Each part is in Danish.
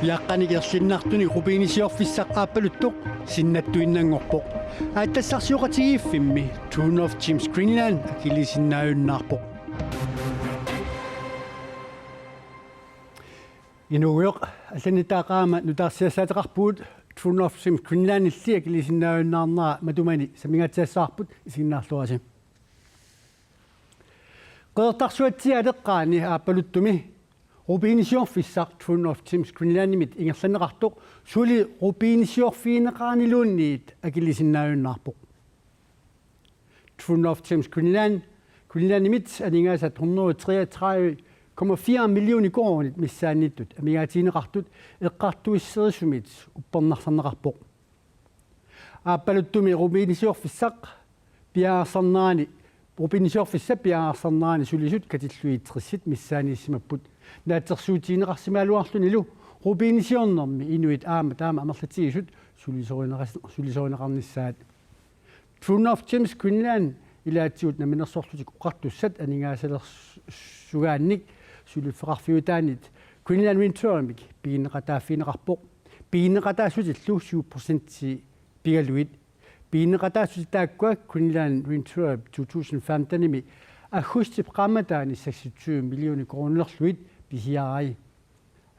Piaqqanigerlinnartuni rubiinisiorfissaq aappaluttoq sinnattuinnangorpoq aattassarsiuqatigiiffimmi Tune of James Greenland akilisinnaayunnaarpoq inuuyoq allanitaaqaama nutaarsiasaataqarpuut Tune of James Greenland illi akilisinnaayunnaarnaa matumani samigatsiassаарput isinnaarluasim qeertarsuatsiaaleqqaani aappalutumi rubiinisiorfissaq Tune of James Greenlandimit ingerlanneqartoq suli rubiinisiorfiineqaaniluunniit akilisinnaayunnaarpoq Tune of James Greenlandimit aningaasat 133,4 milliooni koronit missaannittut amigaatiineqartut eqqartuisserissumit upparnarsanneqarpoq aappalutumi rubiinisiorfissaq piaarsernaani rubiinisiorfissa piaarsernaani sulisut katilluitrissit missaaniissimapput naatsersuutiineqarsimaaluarlunilu rubiinisiornermi inuit taama amerlatigisut sulisorineqarnissaat Tune of James Greenland ilaatsiut naminersorlutik uqartussat aningaasalerssugaannik sulifeqarfiutaanit Greenland Winteramik piineqataaffiineqarpoq piineqataassutillu 7% pigaluit piineqataassutiltaakkua Greenland Winteram 2015-imi аггустип qaamataani 26 миллиони кроонерлуит писиараи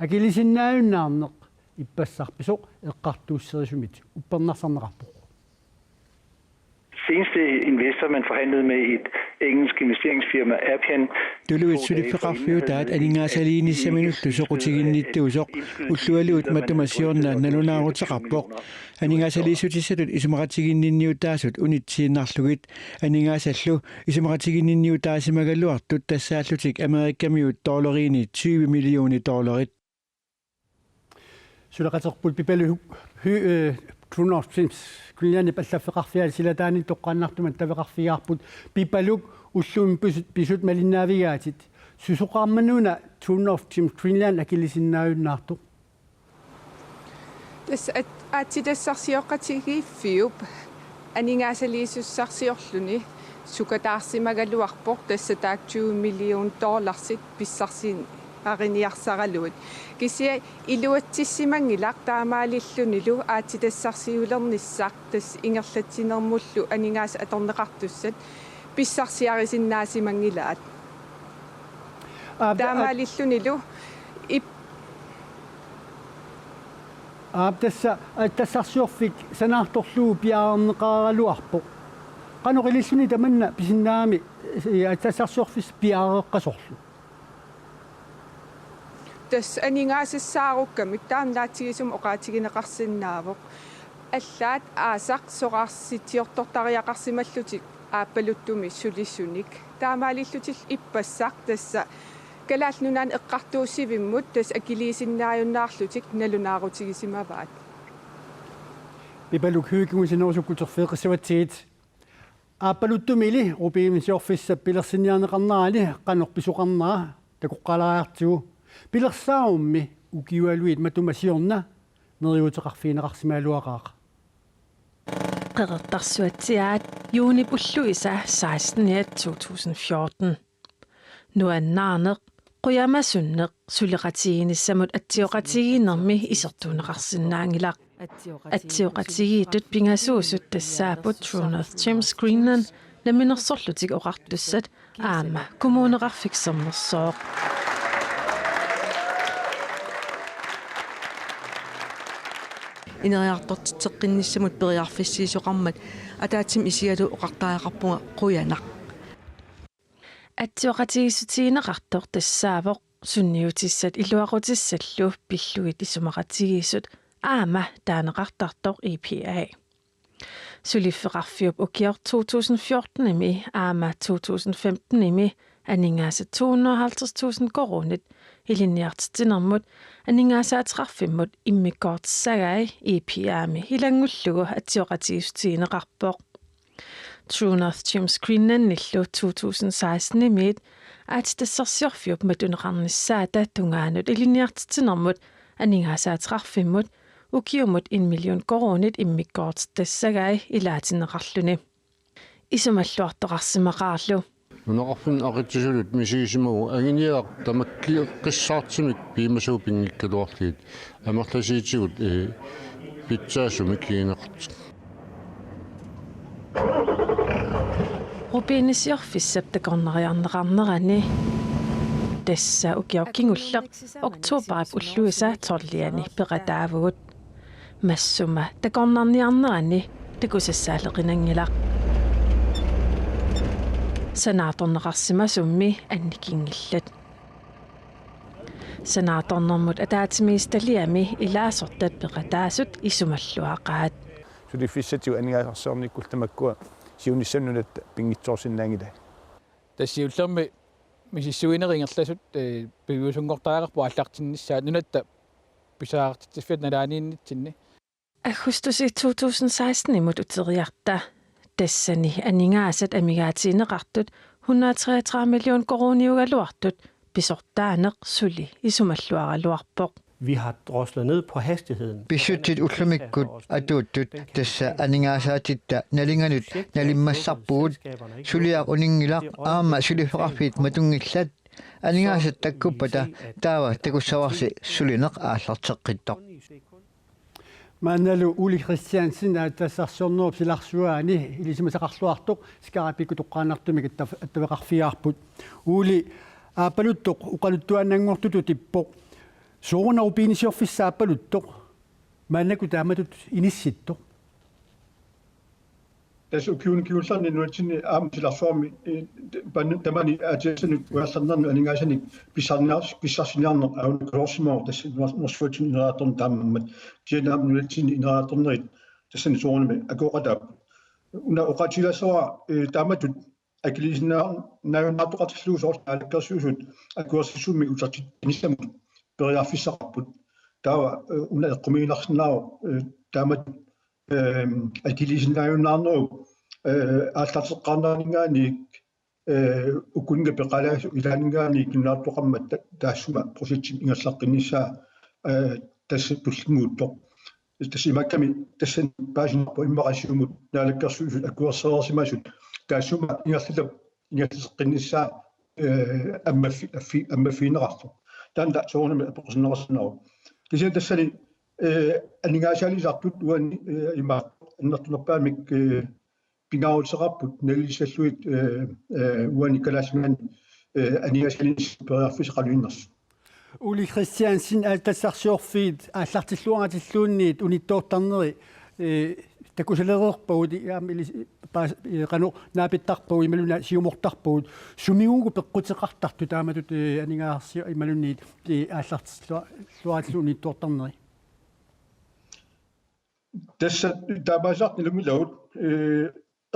акилисиннааюннаарнеқ иппассарписоқ эққартууссерисумит уппернарсарнеқарпоқ Seneste investor, man forhandlede med et engelsk investeringsfirma, Appian. Tuluit sulifeqarfiutaat aningaasaliinissaminullusoqutiginnittuusoq ullualuut matumasiorna nalunaaruteqarpoq aningaasaliissutissalut isumaqatiginninniutaasut unitsiinarlugit aningaasаллу isumaqatiginninniutaasimagalluartut тассааллутик америккамиут $20 $20 миллиони сулеқатерпут пипалу Tune of James Greenland паллаффеқарфиал силатаани тоққаннартумат тавеқарфиаарпут пипалук уллуум писут малиннаавигаатит сусоқармануна Tune of James Greenland акилисиннааюннаарту тас аатитассарсиоқатигииффиуп анингаасалиисуссарсиорлуни сукатаарсимагалуарпоқ тассатаак $20 million писсарсин арiniarsaralluut kisia iluatsissimanngilaq taamaalillunillu aatitassarsiulernissaaq tas ingerlatsinermullu aningaas atorneqartussat pissarsiarisinnaasimangilaat taamaalillunilu tassa tassarsiorfik sanaartorluu piaarneqaaraluarpoq qanoqilissuni tamanna pisinnaami tassarsiorfis piaareqqasorlu tas aningaasissaarukkамик таамнаатигисум оqaатигинеқарсиннаавоқ аллаат аасақ соқарситиортортариақарсималлутик ааппалуттуми сулиссуник таамаалиллутил иппассақ тасса калаалнунаан эққартууссивиммут тас акилиисиннааюннаарлутик налунаарутигисимаваат пипалук хюикуусинерусуккутерфеэқиссаватсигит ааппалуттумили рупиимисиорфиссап пилерсиниарнеқарнаани қанорписоқарнаа такоққалаариартигу пилерсаумми укиуалуит матумасиорна нериутеқарфиинеқарсимаалуақаақ qeqertarsuatsiaat juunipulluisa 16/2014 nuannaarneq quyamassunneq suleqatiginissamut atsioqatigiinermi isertuneqarsinnaangilaq atsioqatigiitut pingasuusut tassaaput Tune of James Greenland naminersorlutik oqartussat aama kommuneqarfiksernersooq инериартортитеққинниссамут периарфиссиисоқармат атаатсим исигалу оқартаақарпунга қуянақ атсиоқатигиссутигинеқартоқ тассаавоқ сунниутиссат илуақутиссаллу пиллуит исумақатигиссут аама таанеқартартоқ EPA сулиффеқарфиуп укиор 2014 ими аама 2015 ими аningaasa 250,000 koronit iliniartitinermut aningaasaateqarfimmut immikkoortissagai EPA-mi hilangullugu atsioqatigisutigineqarpoq Tune of James Greenland nillu 2016 imiit aatitassarsiorfiup matuneqarnissaata tungaanut iliniartitinermut aningaasaateqarfimmut ukiumut 1 million koronit immikkoortissagai ilaatineqarluni isumalluartoqarsimaqaarlu нунеқарфин ақитсисулут мисигисимагу агиниақ тамакки қиссаартимик пиимасуу пингиккалуарлиит амерласиитигут питсаасумик кигинеқарт Rubinisiorfissap takornariarneqarnerani tassa ukiaukingulleq oktoberip ulluisaatorliani peqataavugut massuma takornarniarnerani takusassaaleqinangilaq sanaatorneqarsimasummi annikingillat sanaatornermut ataatimiistaliami ilaasortat peqataasut isumalluaqaat сулиффиссатиу анигаасарсиорниккул тамаккуа сиунissannунат пингитсоорсиннаангила тассиуллерми мисиссуинерингерласут пивиусунгортаарерпу аллартиннissaat нунатта писаартитсиффат налаанииннитсинни Augustus 2016 imod uteriarta tassani aningaasat amigaatiineqartut 133 million koroniugaluartut pisortaaneq suli isumalluaraluarpoq. Vi har droslet ned på hastigheden. Besøgtet utlamikkut atuuttut tassa aningaasaatitta nalinganut nalimmassarpugut suliaq uningilaq aama suliferarfiit matungillat aningaasat takkuppata taava takussavarsi sulineq aallarteqqittoq Mannalu Uli Christiansen tassarsornuup silarsuaani ilisimasaqarluartoq skarapikku toqqaanartumik attaveqarfiaarput Uli aapaluttoq uqaluttuannangortutu tippoq Soona upiinisiorfissaapaluttoq maannaku taamatut inissittoq tässä kiulsanni nuotsinni aamutilarsuarmi tamani aatiasanut uallarnernu aningaasani pissarsinarneq aunukolorsimoor tässä norsfuutsin ineratorn taammat tianaam nuotsinni ineratornerit tassani soonami akoqataap una oqatilasora taamatut akilisinaa naunnaatoqartilluusoor alakkersuusut akuersissummi utartit inissamut periarfissaqarput taava una eqqumiinarsinnaaro taamat akilisinnaajunnaarneru aallarteqqaarnaarningaaniik ukunga peqalaasu ilaaningaaniik kinnaartoqammat taassuma prositsin ingallaqqinnissaa tassa tullinguuttoq tassimakkami tassan paasinarpu immaqassiumut naalakkersuusut akuerseersimasut taassuma ingalleqqinnissaa ammafiineqartoq tanda soonami apoqsinnerassinnaru kisia tassani aningaasalisartut uani ima annertunerpaamik pingaarutseqarput nalisalluit uani kalasngan aningaasalinis periarfisaqaluinners Uli Christiansen altassarsiorfiit aallartilluangatilluunniit unittoortarneri takusalererpaut qanu naapittarpaut imaluna siumortarpaut sumigugu peqqutеqartartu taamatut aningaarsi imalunniit aallartilluatillu unittoortarneri tässä taamaasartni lumilaut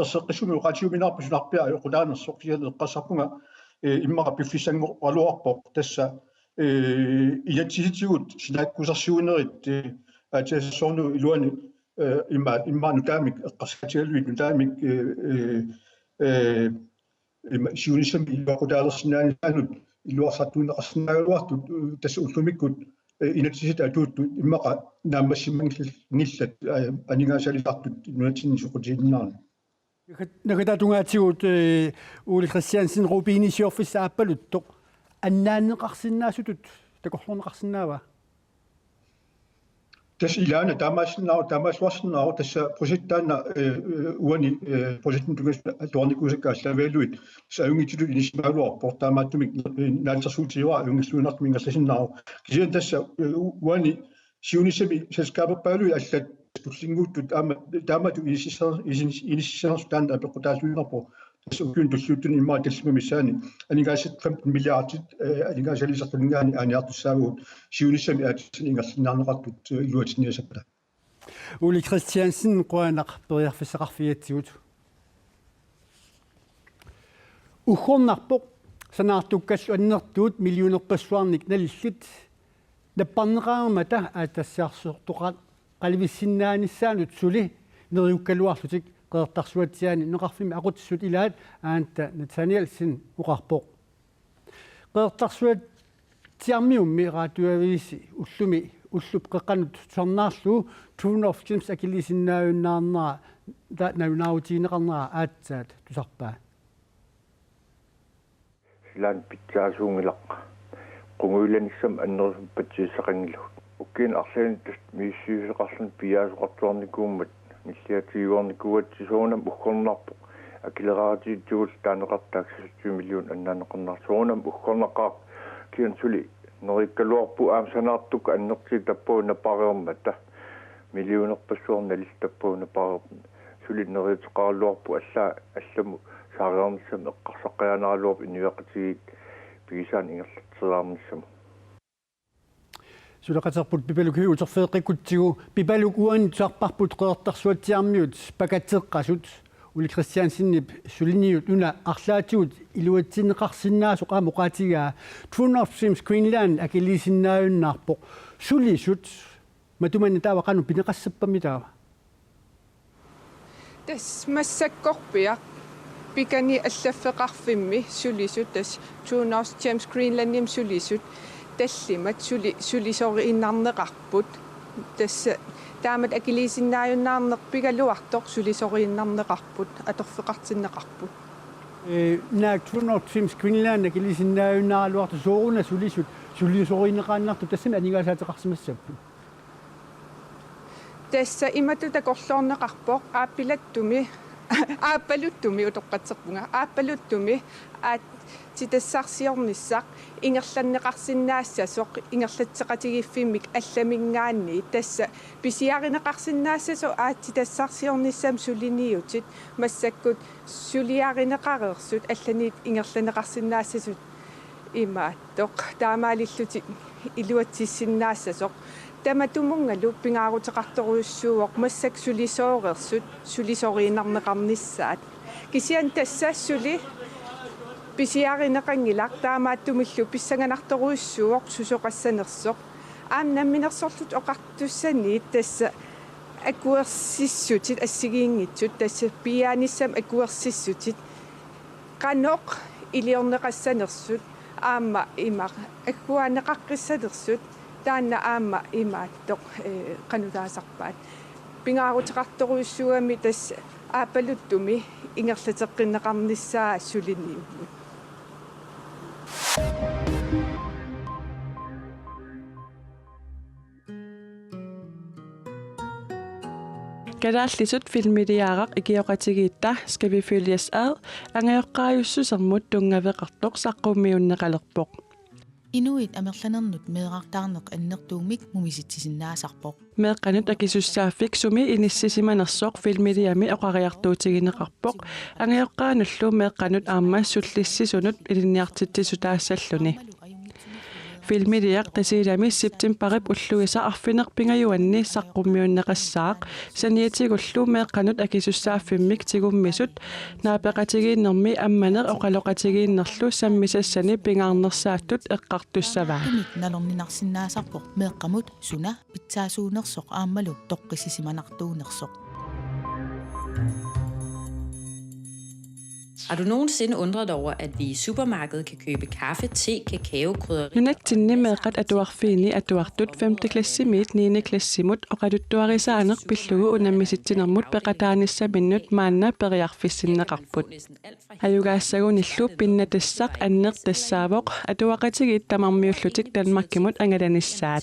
erseqqissumi uqatiuminarpusunarpia uqulaanersorsialle qassarpunga immaqa piffissangu aluarpoq tassa iyatsisitigut sinaakkusarsiunerit aatiassornu iluani immaanu taamik eqqassatialuit taamik siunissami iluaqutaalersinnaanisaanut iluarsartuuneqarsinnaagaluartut tassa ullumikkut inatsisit atuuttu immaqa naammassimangillat aningaasalisartut nuatsinni suqutiinnaarni nakatatungaatigut Uli Christiansen rubiinisiorfissaapaluttoq annaanneqarsinnaasutut takorlorneqarsinnaava tässä ilaana taamaasluarsinnaaru tässä projektaanna uani projektin tungas tornikusakkaaslavaaluit saungitilut inismaaluarpor taamaattumik naaltersuutiora ungissuunartumi ingerlasinnaru kisian tässä uani siunissami selskaaperpaaluit allat tullinguuttut taamatu inississersutaan apequtaasuinerpo tässä ukyun tulluuttun immaa tallimumissaani aningaasat 15 milliardit aningaasalisartulingaani aaniartussaaguut siunissami aatsin ingerlinnaarneqartut iluatinniasappa Uli Christiansen qoanaq periarfisseqarfiatsigut ukhornarpoq sanaartukkallu annertuut millionerpassuarnik nalillit napparneqaarmata aatassiarsortoqat qalivissinnaanissaalut suli neriukkaluarlutik qeertarsuatsiaani neqarfimi aqutissut ilaat aanta Nathanielsen uqarpoq qeertarsuatsiarmiummi raatuaviisi ullumi ullup qeqqanut sarnaarlu Tune of James akilisinnaajunnaarnera naunautiineqarnera aatsaat tusarpaa силаан питсаасуунгилақ qunguilanissam annersum patsiissaqangilu ukkiin arlaani miissiuseqarlun piaasuqartuarnikuummat nilliatiiguarnikuatsisuunam ukkornarpu akileraatiitsuul taaneqartaaksa 7 million annaaneqarnarsuunam ukkornaqaaq kiansuli nerikkaluarpu aamsanaartuk annerti tappuuna pariormata millionerpassuarnalis tappuuna pariorma suli neriteqarluarpu allamu saariarnissam eqqarsaqianaarluarp inuaqatigit piisaan ingerlatseraarnissamu Sulaqaterput pipaluk uterfeeqikkutsigu pipaluk uanitsarparput qeertarsuatiarmiut pakatseqqasut Uli Christiansinnip suliniut una arlaatigut iluatsineqarsinnaasoq aamoqaatigaa Twin of Streams Greenland akilisinnaayunnaarpoq sulisut matumanni taawaqanu pineqassappamitaava tas massakkorpia pikani allaffeqarfimmi sulisut tas Twin of Streams Greenlandim sulisut tallimat sulisoriinnarneqarput tas taamat akilisinnaayunnaarneq pigaluartoq sulisoriinnarneqarput atorfeqartinneqarput naak Twin of Streams Greenland akilisinnaayunnaarluartu sooruna sulisut sulisoriinneqaannartu tassami anigaasaateqarsimassappu tassa imatuta korloorneqarpoq aappaluttummi utoqqatserpunga aappaluttummi titassarsiornissaq ingerlanneqarsinnaassassoq ingerlatseqatigiffimik allamingaanni tassa pisiarineqarsinnaassasо titassarsiornissam suliniutit massakkut suliarineqareersut allaniit ingerlaneqarsinnaassasut imaattoq taamaalilluti iluatissinnaassasoq tamatumungalu pingaaruteqartoruussuuoq massak sulisoorersut sulisoriinarneqarnissaat kisian tassassuli pisiarineqangilaq taamaattumillu pissanganartoruussuuoq susoqassanersoq aamnamminersorlut oqartussaniit tassa akuersissutit assigiingitsut tassa pianissam akuersissutit qanoq iliorneqassanersut aamma imaq akkuaneqaqqissanersut taanna aamma imaattoq qanutaasarpaat pingaaruteqartoruussuami tassa aapaluttumi ingerlateqqinneqarnissaa sulinniummut Kadaallisut filmiliaaraq ikioqatigiitta skal vi følges ad angaoqqaajussusermut tungaveqartoq saqqummiunneqalerpoq Inuit amerlanernut meeqartaarneq annertuumik mumisitsisinnaasaarpoq meeqqanut akisussaaffik sumi inissisimanersoq filmiliami oqariartuutigineqarpoq angaoqqaanullu meeqqanut aamma sullissisunut ilinniartitsisutaassalluni filmiliaq tasiilami septemberip ulluisa arfinerpingajuanni saqqummiunneqassaaq saniatigullu meeqqanut akisussaaffimik tigummisut naapeqatigiinnermi ammaner oqaloqatigiinnerlu sammisassani pingaarnersaattut eqqartussavaa tumit nalorninarsinnaasarpoq meeqqamut suna pitsaasuunersoq aammalu toqqisisimanartuunersoq Har du nogensinde undret over, at vi i supermarkedet kan købe kaffe, te, kakao, krydderi? Nunatsinni meeqat atuarfiini atuartut 5. klassimit 9. klassimut oqaluttuarisaaneq pillugu unammisittinermut peqataanissaminut maanna periarfissinneqarput ayugaassagунillu pinnatassaq annertassaavoq atuaqatigiit tamarmiullutik Danmarkimut angalanissaat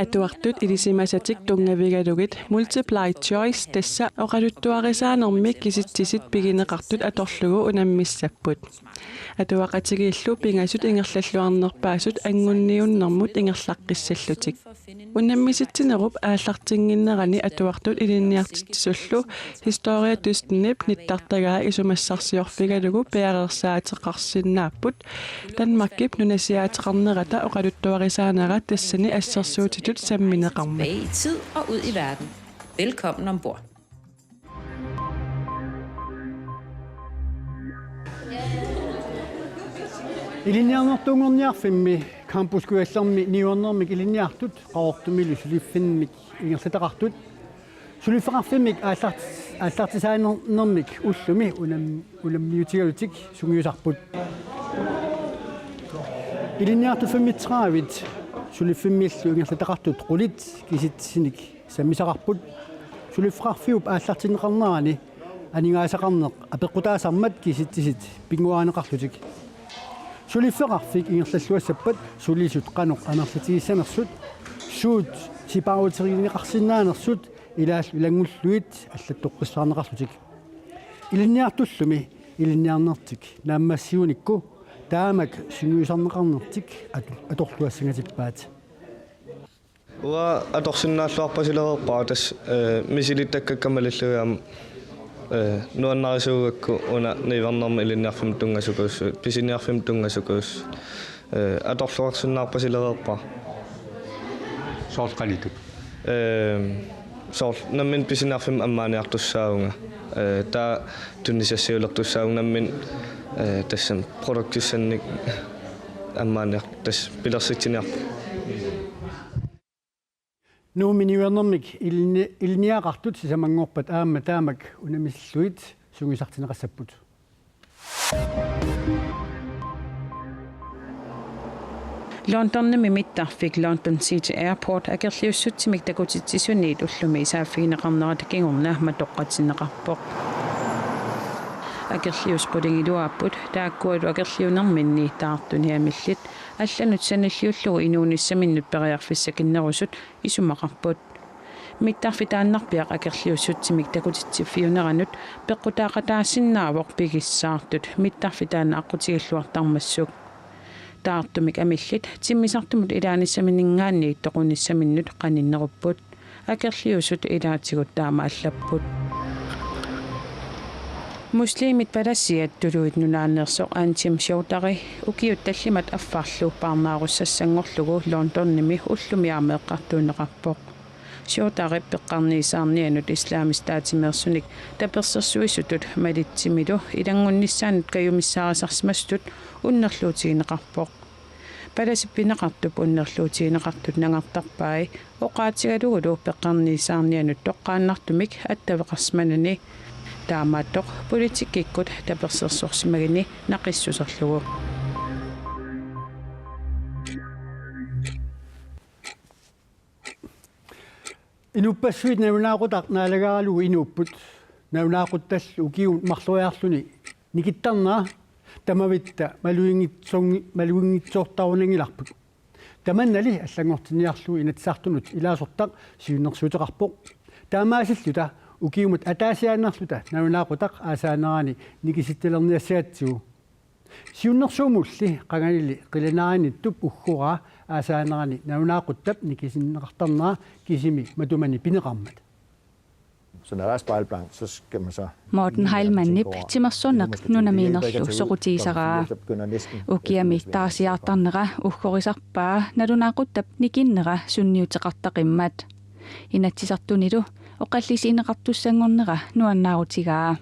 atuartut ilisimasatik tungavigalugit multiply choice tassa oqaluttuarisaanermik kisittisit pigineqartut atorlugu unammissapput atuaqatigiillu pingasut ingerlalluarnerpaasut angunniunnermut ingerlaqqissallutik unammisittinerup aallartinginnerani atuartut ilinniartittisullu historia tystnip nittartagaa isumassarsiorfigalugu pearersaateqarsinnaapput Danmarkip nunasiaateqarnerata oqaluttuarisaanera tassani assersuutitut sammineqarma Tilbage i tid og ud i verden. Velkommen ombord. Ilinniarnertuungorniarfimmi campuskuallermi niuarnermik ilinniartut qaortumilu suliffinmik ingerlataqartut sulifeqarfimmik aallartisaanernermik ullumi ulammiutigalutik sungiusarput ilinniartufimmiteraavit suliffimmiillu ingerlataqartut qulit kisitsinik sammisaqarput sulifeqarfiup aallartinneqarnerani aningaasaqarneq apeqqutaasarmat kisitsisit pinguaaneqarlutik сулиффеқарфик ингерллуассаппат сулисут қанеқ анерлатигиссанерсут суут сипааутеригинеқарсинаанерсут илаал илангуллуит аллаттоққиссаарнеқарлутик илинниартуллуми илинниарнертик нааммассиуникку таамак сингуисарнеқарнертик аторлуассангатиппаат уа аторсиннааллуарпасилерерпаа тас мисилиттаккаккамалиллуяам нуаннарисуугакку уна ниварнерма илинниарфим тунгасукуссуут писиниарфим тунгасукуус аторлуарсиннаарпасилерерпаа соорқалитут соор наммин писиниарфим аммааниартуссаагунга таа туннисассиулертуссаагун наммин тассам продуктиссанник аммааниар тас пилерситсиниарпа нууминиуернэрмик илниақартут сисамангорпат аама таамак унамиллуит сугисартинеқассаппут Londonni mittарфик London City Airport акерлиуссутсимик такутитсисуниит уллуми исааффигинеқарнерат кигорнаама тоққатсинеқарпоқ акерлиус пулингилуаппут тааккуалу акерлиунэрминни таартуниамиллит алланут саниллиуллугу инууниссаминнут периарфиссакиннерусут исумақарпут миттарфитааннарпиақ акерлиуссутсимик такутитсиффиунеранут пеққутаақатаассиннаавоқ пигиссаартут миттарфитаана аққутигиллуартармассук таартумик амиллит тиммисартумут илааниссаминнгаанни тоқуниссаминнут қаниннеруппут акерлиусут илаатигут таама аллаппут муслимит палассиат тулуит нунааннерсоқ аантим шоутари укиут таллимат аффарлуу парнааруссассангорлугу лондонними уллумиаамеэққартуунеқарпоқ шоутари пеққарниисаарнианут исламистаатимерсуник таперсерсуисутут малитсимилу илангунниссаанут каюмиссаарасарсмастут уннерлуутигинеқарпоқ паласиппинеқартуп уннерлуутигинеқартут нагартарпаи оқаатигалугулу пеққарниисаарнианут тоққааннартумик аттавеқарсманани таамааттоқ политиккиккут таперсерсорсимагини нақиссусерлугу инуппассуит навнаақутақ наалагааралугу инууппут навнаақутталлу укиун марлуяарлуни никиттарнаа тамавитта малуингитсоортарунангиларпут таманнали аллангортиниарлуи инатсаартунут илаасортақ сиуннерсуутеқарпоқ таамаасиллута укиумут атаасиааннарлута навнаақутақ аасаанерани никиситталерниассаатсуу сиуннерсуумулли қангалили қиланааниттуп уггура аасаанерани навнаақуттап никисиннеқартарнера кисими матумани пинеқармат Så når der er spejlblank, så skal man så... Morten Heilmannip timersunneq nunamiinerlu soqutiisaraa ukiami taasiartarnera uggоrisarpaa nalunaaquttab nikinnera sunniuteqartaqimmat inatsisartunilu oqallisiineqartussangornera nuannaarutigaa.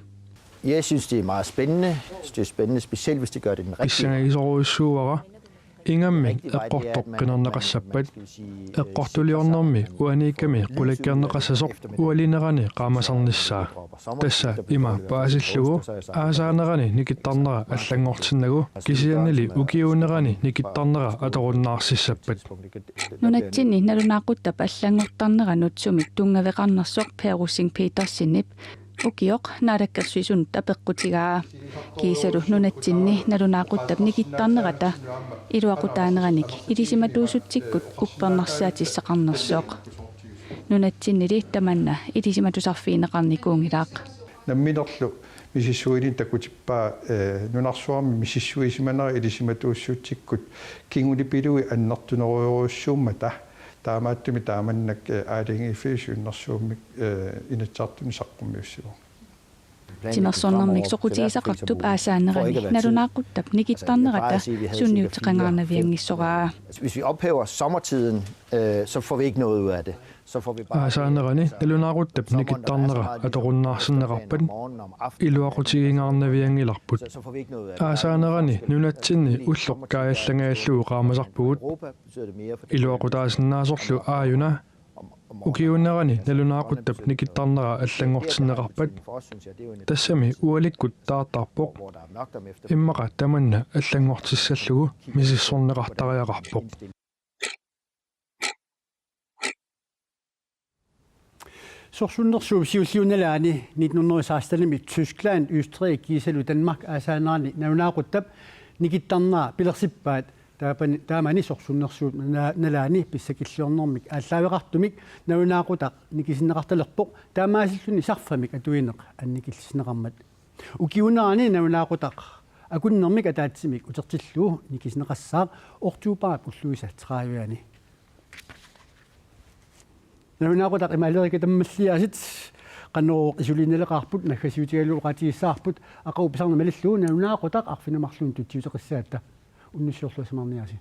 Jeg synes, det er meget spændende. Det er spændende, specielt hvis det gør det den rigtige. Ingammi eqqortoqqinernaqassappat eqqortuliornermi uaniikami qulakkiarneqassasoq ualinerani qaamasarnissaa tassa ima paasillugu aasaanerani nikittarnera allangortinnagu kisiannali ukiuunerani nikittarnera atorunnaarssissappat nunatsinni nalunaaquttab allangortarnera nutsumik tungaveqarnersoq Perusing Petersinip ukiok naadakkersuisun tapeqqutigaa kiisalu nunatsinni nalunaaquttab nikittarnerata iluaqutaaneраник илисиматуусутсиккут уппернарсаатиссақарнерсоқ нунатсиннили таманна илисиматусарфиинеқарникуунгилаақ намминерлу мисиссуилин такутиппаа нунарсуарми мисиссуисиманера илисиматууссутсиккут кингулипилуи аннертунеруйоруссууммата таамааттуми тааманнак аалингиффиусууннэрсууммик инатсаартуни саққуммиуссуу тимерсорнэрмик соқутигисақартуп аасаанерани налунааққуттап никиттарнерата сунниутеқангаанавиангиссораа. Hvis vi ophæver sommertiden, så får vi ikke noget ud af det. Aasaanerani nalunaaquttab nikittarnera atorunnaarsinneqarpat iluaqutigingaarnaviangilarput aasaanerani nunatsinni ulloqqaajallangaalluu qaamasarpugut iluaqutaasinnaasорlu aayuna ukiunnerani nalunaaquttab nikittarnera allangortinneqarpat tassami ualikkut taartarpoq immaqa tamanna allangortissallugu misissorneqartariaqarpoq Sorsunnersuum siulliunalaani 1916 Tyskland, Østrig, Gisalu, Danmark, aasaanerani naunaaquttap никиттарнаа пилерсиппаат таамани сорсуннерсуут налаани писсакиллуорнэрмик ааллаавеқартумик навунаақутақ никисиннеқарталерпоқ таамаасиллуни сарфамик атуинеқ анникиллиснеқармат укиунерани навунаақутақ акуннэрмик атаатсимик утертиллуу никисинеқассаа ортуупаап уллуиса траавиани навунаақутақ имаалерика таммаллиасит qanoo isuliineleqarput naggasiutigaluuqatiissаарput aqaupsarna malilluu naunaqutaq arfinamарлуун tuttiuteqissaatta unnissuorluasimarniasi